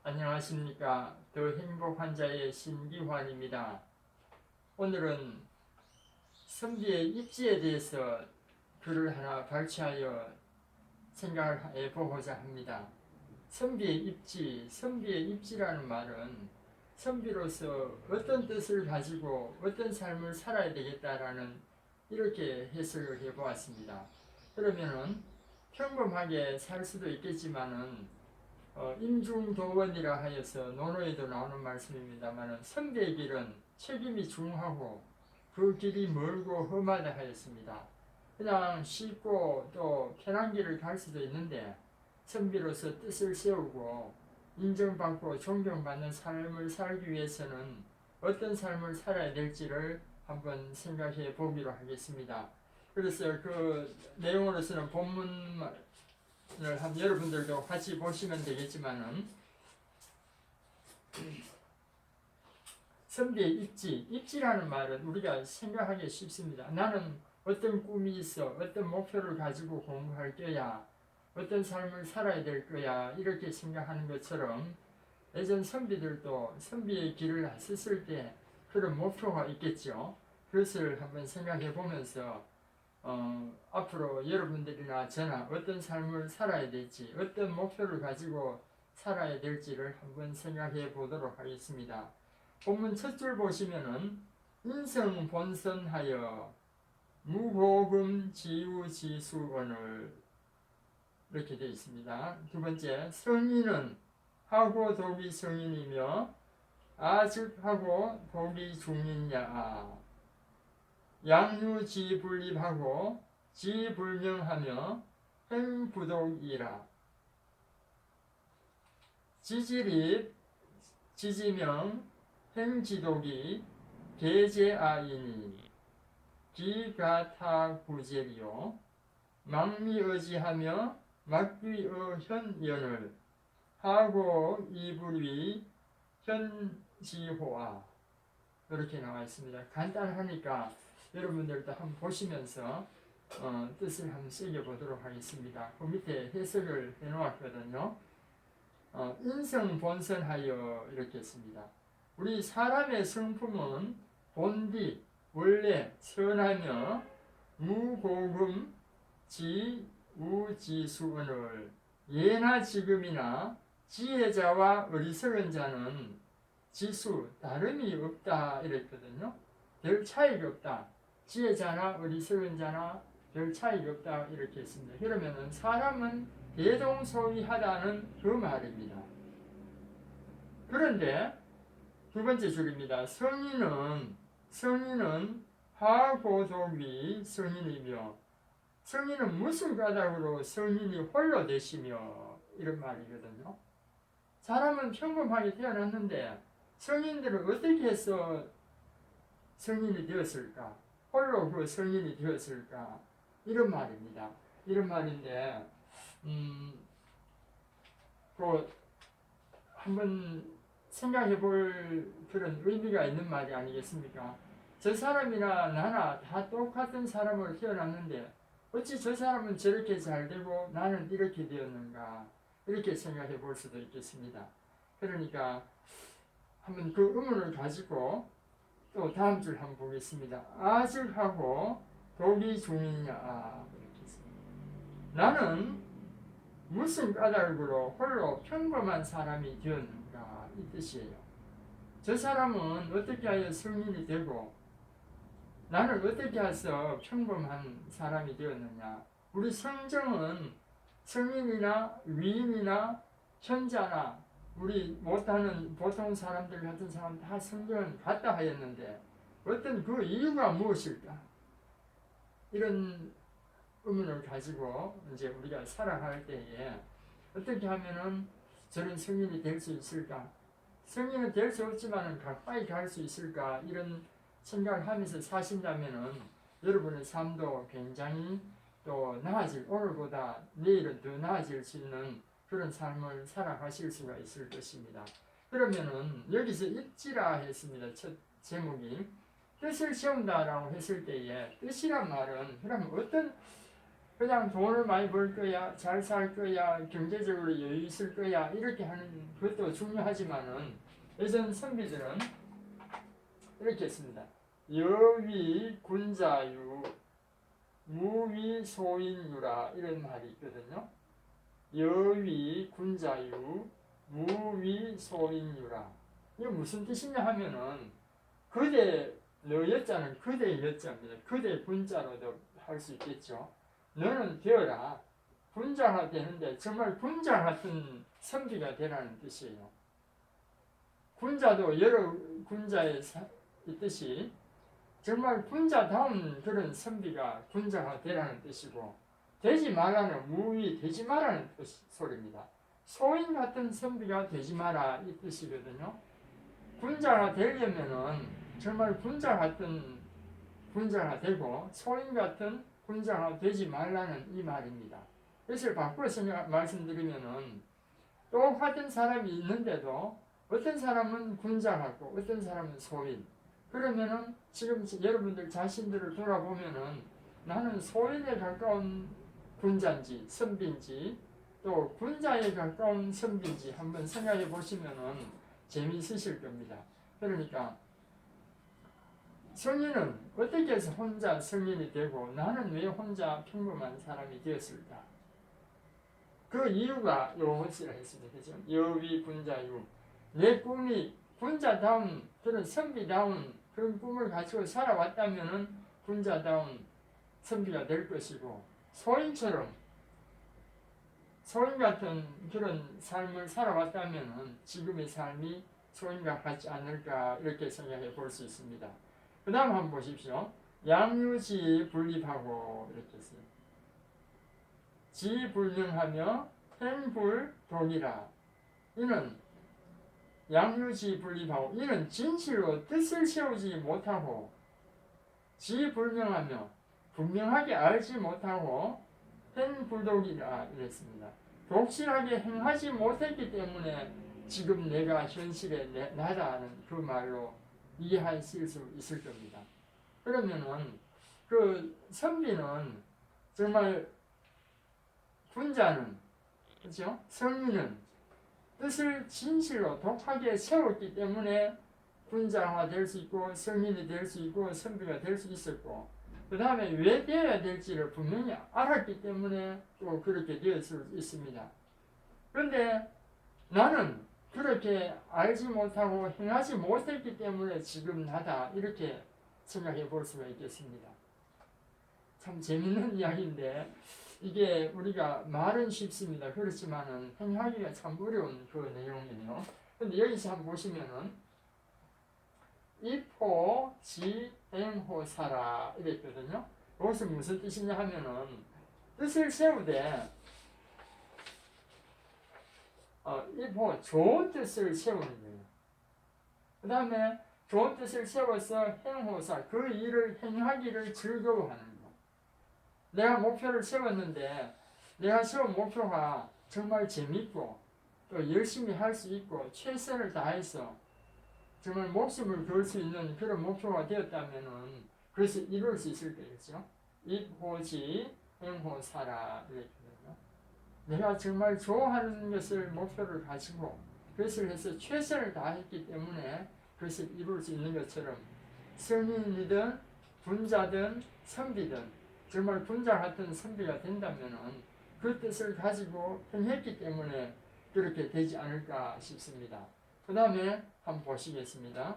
안녕하십니까. 더 행복 환자의 신기환입니다. 오늘은 선비의 입지에 대해서 글을 하나 발췌하여 생각을 해보고자 합니다. 선비의 입지라는 말은 선비로서 어떤 뜻을 가지고 어떤 삶을 살아야 되겠다라는 이렇게 해석을 해보았습니다. 그러면은 평범하게 살 수도 있겠지만은 임중도원이라 하여서 논어에도 나오는 말씀입니다만 선비의 길은 책임이 중하고 그 길이 멀고 험하다 하였습니다. 그냥 쉽고 또 편한 길을 갈 수도 있는데 선비로서 뜻을 세우고 인정받고 존경받는 삶을 살기 위해서는 어떤 삶을 살아야 될지를 한번 생각해 보기로 하겠습니다. 그래서 그 내용으로서는 본문 여러분들도 같이 보시면 되겠지만은 선비의 입지라는 말은 우리가 생각하기 쉽습니다. 나는 어떤 꿈이 있어, 어떤 목표를 가지고 공부할 거야, 어떤 삶을 살아야 될 거야 이렇게 생각하는 것처럼 예전 선비들도 선비의 길을 섰을 때 그런 목표가 있겠죠. 그것을 한번 생각해 보면서 앞으로 여러분들이나 저나 어떤 삶을 살아야 될지, 어떤 목표를 가지고 살아야 될지를 한번 생각해 보도록 하겠습니다. 본문 첫 줄 보시면은 인성 본선하여 무고금 지우지수언을 이렇게 되어 있습니다. 두 번째, 성인은 하고 독이 성인이며 아즉하고 독이 중인야 양유지불립하고 지불명하며 행부독이라. 지지립 지지명 행지독이 계제아이니 기가타구제리요 망미의지하며 막귀의현연을 하고 이불위 현지호아 이렇게 나와 있습니다. 간단하니까 여러분들도 한번 보시면서 뜻을 한번 새겨보도록 하겠습니다. 그 밑에 해석을 해놓았거든요. 인성본선하여 이렇게 했습니다. 우리 사람의 성품은 본디 원래 선하며 무고금 지우지수언을 예나 지금이나 지혜자와 어리석은 자는 지수 다름이 없다 이랬거든요. 별 차이가 없다. 지혜자나 어리석은 자나 별 차이가 없다 이렇게 했습니다. 그러면은 사람은 대동소이하다는 그 말입니다. 그런데 두 번째 줄입니다. 성인은 하고독이 성인이며 성인은 무슨 까닭으로 성인이 홀로 되시며 이런 말이거든요. 사람은 평범하게 태어났는데 성인들은 어떻게 해서 성인이 되었을까? 홀로 그 성인이 되었을까? 이런 말입니다. 이런 말인데 그 한번 생각해 볼 그런 의미가 있는 말이 아니겠습니까? 저 사람이나 나나 다 똑같은 사람으로 태어났는데 어찌 저 사람은 저렇게 잘 되고 나는 이렇게 되었는가? 이렇게 생각해 볼 수도 있겠습니다. 그러니까 한번 그 의문을 가지고 또 다음 줄 한번 보겠습니다. 아직하고 독이 중이냐 이렇게 했습니다. 나는 무슨 까닭으로 홀로 평범한 사람이 되었는가 이 뜻이에요. 저 사람은 어떻게 하여 성인이 되고 나는 어떻게 해서 평범한 사람이 되었느냐. 우리 성경은 성인이나 위인이나 현자나 우리 못하는 보통 사람들 같은 사람 다 성경은 같다 하였는데 어떤 그 이유가 무엇일까? 이런 의문을 가지고 이제 우리가 살아갈 때에 어떻게 하면은 저런 성인이 될 수 있을까? 성인은 될 수 없지만은 가까이 갈 수 있을까? 이런 생각을 하면서 사신다면은 여러분의 삶도 굉장히 또 나아질, 오늘보다 내일은 더 나아질 수 있는 그런 삶을 살아가실 수가 있을 것입니다. 그러면은 여기서 입지라 했습니다. 첫 제목이 뜻을 세운다라고 했을 때에 뜻이란 말은 그러면 어떤 그냥 돈을 많이 벌 거야, 잘 살 거야, 경제적으로 여유 있을 거야 이렇게 하는 것도 중요하지만은 예전 선비들은 이렇게 했습니다. 여위 군자유 무위 소인유라 이런 말이 있거든요. 여위 군자유 무위 소인유라. 이게 무슨 뜻이냐 하면은 그대 여자는 그대의 여자입니다. 그대 군자로도 할 수 있겠죠. 너는 되어라. 군자가 되는데 정말 군자 같은 선비가 되라는 뜻이에요. 군자도 여러 군자에 있듯이 정말 군자다운 그런 선비가 군자가 되라는 뜻이고 되지 말라는 무위 되지 말라는 소리입니다. 소인 같은 선비가 되지 마라 이 뜻이거든요. 군자가 되려면은 정말 군자 같은 군자가 되고 소인 같은 군자가 되지 말라는 이 말입니다. 그래서 바꿔서 말씀드리면은 똑같은 사람이 있는데도 어떤 사람은 군자 같고 어떤 사람은 소인. 그러면은 지금 여러분들 자신들을 돌아보면은 나는 소인에 가까운 군자인지 선비인지 또 군자에 가까운 선비인지 한번 생각해 보시면은 재미있으실 겁니다. 그러니까 성인은 어떻게 해서 혼자 성인이 되고 나는 왜 혼자 평범한 사람이 되었을까? 그 이유가 요것이라 했습니다. 그죠? 여위 군자유. 내 꿈이 군자다운 그런 선비다운 그런 꿈을 가지고 살아왔다면은 군자다운 선비가 될 것이고 소인 같은 그런 삶을 살아왔다면은 지금의 삶이 소인과 같지 않을까 이렇게 생각해 볼 수 있습니다. 그 다음 한번 보십시오. 양유지 분립하고 이렇게 했어요. 지불능하며 행불독이라. 이는 양유지 분립하고 이는 진실로 뜻을 세우지 못하고 지불명하며 분명하게 알지 못하고 행불독이라 이랬습니다. 독실하게 행하지 못했기 때문에 지금 내가 현실에 나다는 그 말로 이해하실 수 있을 겁니다. 그러면은 그 선비는 정말 군자는 그렇죠? 성인은 뜻을 진실로 독하게 세웠기 때문에 군자가 될 수 있고 성인이 될 수 있고 선비가 될 수 있었고 그 다음에 왜 되어야 될지를 분명히 알았기 때문에 또 그렇게 되었을 수 있습니다. 그런데 나는 그렇게 알지 못하고 행하지 못했기 때문에 지금 나다 이렇게 생각해 볼 수가 있겠습니다. 참 재밌는 이야기인데 이게 우리가 말은 쉽습니다. 그렇지만은 행하기가 참 어려운 그 내용이에요. 근데 여기서 한번 보시면은 입호 지행호 사라 이랬거든요. 여기서 무슨 뜻이냐 하면은 뜻을 세우되 입호 좋은 뜻을 세우는 거예요. 그 다음에 좋은 뜻을 세워서 행호사 그 일을 행하기를 즐거워하는 거. 내가 목표를 세웠는데 내가 세운 목표가 정말 재밌고 또 열심히 할 수 있고 최선을 다해서 정말 목숨을 걸 수 있는 그런 목표가 되었다면은 그것을 이룰 수 있을 거겠죠. 입호지 행호사라 이랬거든요. 내가 정말 좋아하는 것을 목표를 가지고 그것을 해서 최선을 다했기 때문에 그것을 이룰 수 있는 것처럼 성인이든 군자든 선비든 정말 군자 같은 선비가 된다면은 그 뜻을 가지고 행했기 때문에 그렇게 되지 않을까 싶습니다. 그 다음에 한번 보시겠습니다.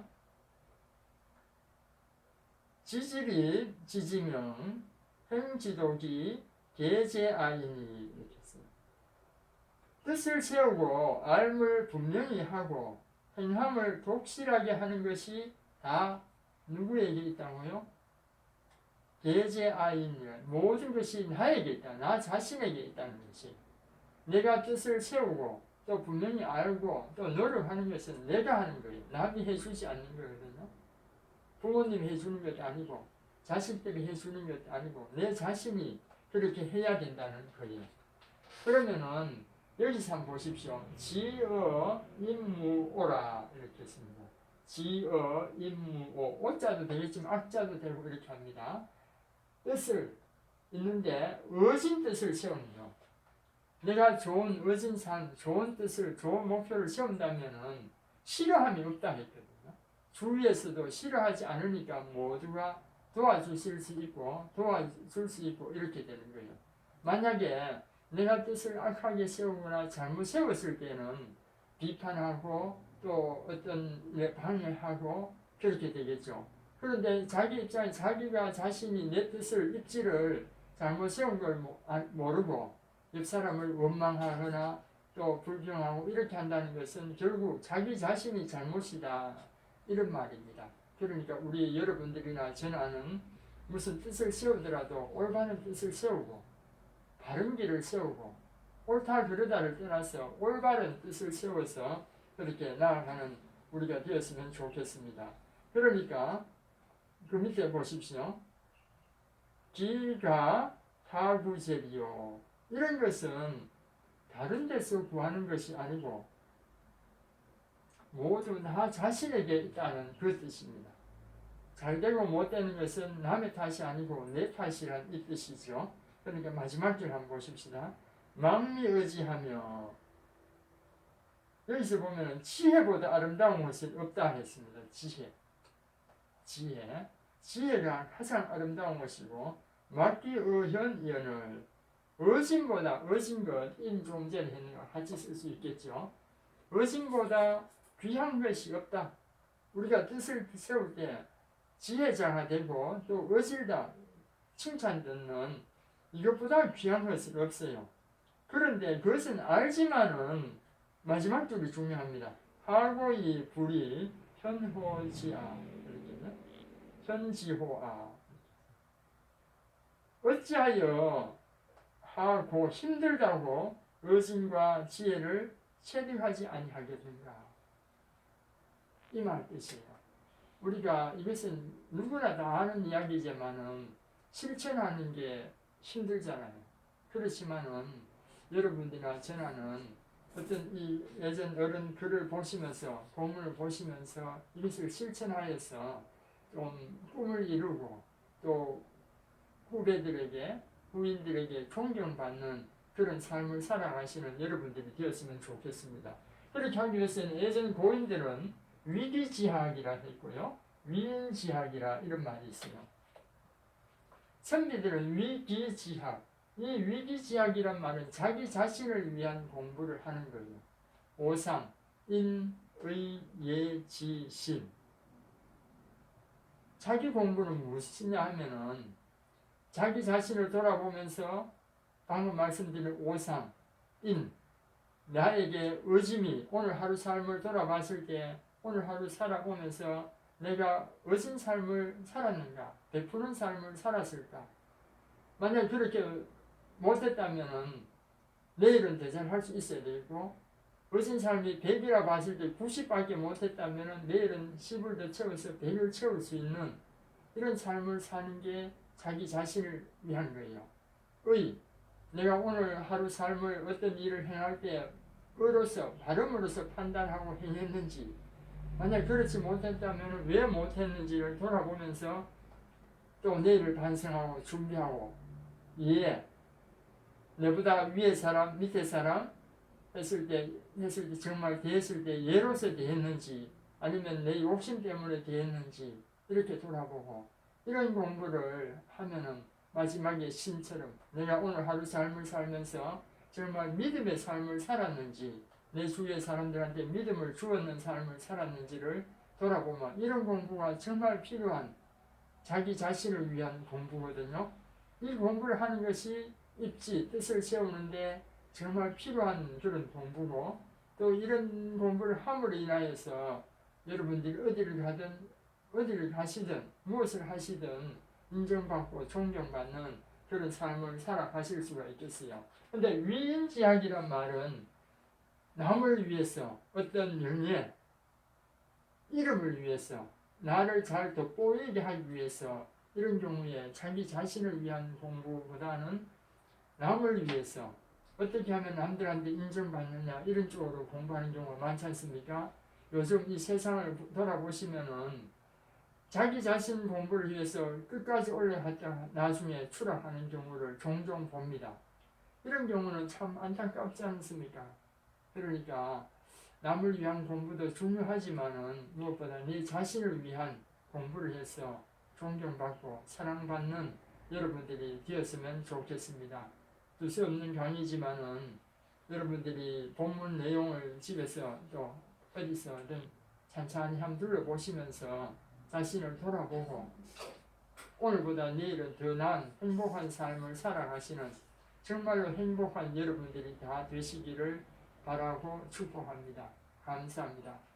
지질이 지지명 행지독이 계제아이니 이렇게 했어요. 뜻을 세우고 알을 분명히 하고 행함을 독실하게 하는 것이 다 누구에게 있다고요? 계제아이니라. 모든 것이 나에게 있다. 나 자신에게 있다는 것이. 내가 뜻을 세우고 또 분명히 알고 또 노력하는 것은 내가 하는 거예요. 남이 해주지 않는 거거든요. 부모님이 해주는 것도 아니고 자식들이 해주는 것도 아니고 내 자신이 그렇게 해야 된다는 거예요. 그러면은 여기서 한번 보십시오. 지어 임무오라 이렇게 했습니다. 지어 임무오 오자도 되겠지만 악자도 되고 이렇게 합니다. 뜻을 있는데 어진 뜻을 세우는 거. 내가 좋은 어진 산, 좋은 뜻을, 좋은 목표를 세운다면은 싫어함이 없다 했거든요. 주위에서도 싫어하지 않으니까 모두가 도와주실 수 있고 도와줄 수 있고 이렇게 되는 거예요. 만약에 내가 뜻을 악하게 세우거나 잘못 세웠을 때는 비판하고 또 어떤 방해하고 그렇게 되겠죠. 그런데 자기 입장에 자기가 자신이 내 뜻을 입지를 잘못 세운 걸 모르고 옆 사람을 원망하거나 또 불평하고 이렇게 한다는 것은 결국 자기 자신이 잘못이다 이런 말입니다. 그러니까 우리 여러분들이나 저는 무슨 뜻을 세우더라도 올바른 뜻을 세우고 바른 길을 세우고 옳다 그르다를 떠나서 올바른 뜻을 세워서 그렇게 나아가는 우리가 되었으면 좋겠습니다. 그러니까 그 밑에 보십시오. 기가 타구제리요. 이런 것은 다른 데서 구하는 것이 아니고 모두 나 자신에게 있다는 그 뜻입니다. 잘되고 못되는 것은 남의 탓이 아니고 내 탓이란 이 뜻이죠. 그러니까 마지막 줄 한번 보십시다. 망미의지하며, 여기서 보면 지혜보다 아름다운 것은 없다 했습니다. 지혜가 가장 아름다운 것이고 막기의현연을 의심보다 의심 것, 좀 전에 했는 거 같이 쓸 수 있겠죠. 의심보다 귀한 것이 없다. 우리가 뜻을 세울 때 지혜자가 되고 또 의실다 칭찬 듣는 이것보다 귀한 것은 없어요. 그런데 그것은 알지만은 마지막 줄이 중요합니다. 하고이 불이 현호지아, 현지호아. 어찌하여 하고 힘들다고 의심과 지혜를 체득하지 아니하겠는가. 이 말 뜻이에요. 우리가 이것은 누구나 다 아는 이야기지만은 실천하는 게 힘들잖아요. 그렇지만은 여러분들이나 저는 어떤 이 예전 어른 글을 보시면서 본문을 보시면서 이것을 실천하여서 좀 꿈을 이루고 또 후배들에게 후인들에게 존경받는 그런 삶을 살아가시는 여러분들이 되었으면 좋겠습니다. 그렇게 하기 위해서는 예전 고인들은 위기지학이라 했고요. 위인지학이라 이런 말이 있어요. 선비들은 위기지학, 이 위기지학이란 말은 자기 자신을 위한 공부를 하는 거예요. 오상, 인, 의, 예, 지, 신. 자기 공부는 무엇이냐 하면은 자기 자신을 돌아보면서 방금 말씀드린 오상, 인, 나에게 의심이 오늘 하루 삶을 돌아봤을 때 오늘 하루 살아오면서 내가 어진 삶을 살았는가, 베푸는 삶을 살았을까. 만약 그렇게 못했다면 내일은 대전할 수 있어야 되고, 어진 삶이 100이라 봤을 때 90밖에 못했다면 내일은 10을 더 채워서 100을 채울 수 있는 이런 삶을 사는 게 자기 자신을 위한 거예요. 내가 오늘 하루 삶을 어떤 일을 행할 때 의로서 발음으로서 판단하고 행했는지, 만약 그렇지 못했다면 왜 못했는지를 돌아보면서 또 내일을 반성하고 준비하고, 내보다 위에 사람 밑에 사람 했을 때 정말 대했을 때 예로서 대했는지 아니면 내 욕심 때문에 대했는지 이렇게 돌아보고, 이런 공부를 하면은 마지막에 신처럼 내가 오늘 하루 삶을 살면서 정말 믿음의 삶을 살았는지, 내 주위의 사람들한테 믿음을 주었는 삶을 살았는지를 돌아보면 이런 공부가 정말 필요한 자기 자신을 위한 공부거든요. 이 공부를 하는 것이 입지, 뜻을 세우는데 정말 필요한 그런 공부고, 또 이런 공부를 함으로 인하여서 여러분들이 어디를 가시든 무엇을 하시든 인정받고 존경받는 그런 삶을 살아가실 수가 있겠어요. 근데 위인지학이란 말은 남을 위해서, 어떤 명예, 이름을 위해서, 나를 잘 돋보이게 하기 위해서, 이런 경우에 자기 자신을 위한 공부보다는 남을 위해서 어떻게 하면 남들한테 인정받느냐 이런 쪽으로 공부하는 경우가 많지 않습니까? 요즘 이 세상을 돌아보시면은 자기 자신 공부를 위해서 끝까지 올라갔다가 나중에 추락하는 경우를 종종 봅니다. 이런 경우는 참 안타깝지 않습니까? 그러니까 남을 위한 공부도 중요하지만은 무엇보다 네 자신을 위한 공부를 해서 존경받고 사랑받는 여러분들이 되었으면 좋겠습니다. 두수 없는 강의지만은 여러분들이 본문 내용을 집에서 또 어디서든 찬찬히 한번 둘러보시면서 자신을 돌아보고 오늘보다 내일은 더 나은 행복한 삶을 살아가시는 정말로 행복한 여러분들이 다 되시기를 바라고 축복합니다. 감사합니다.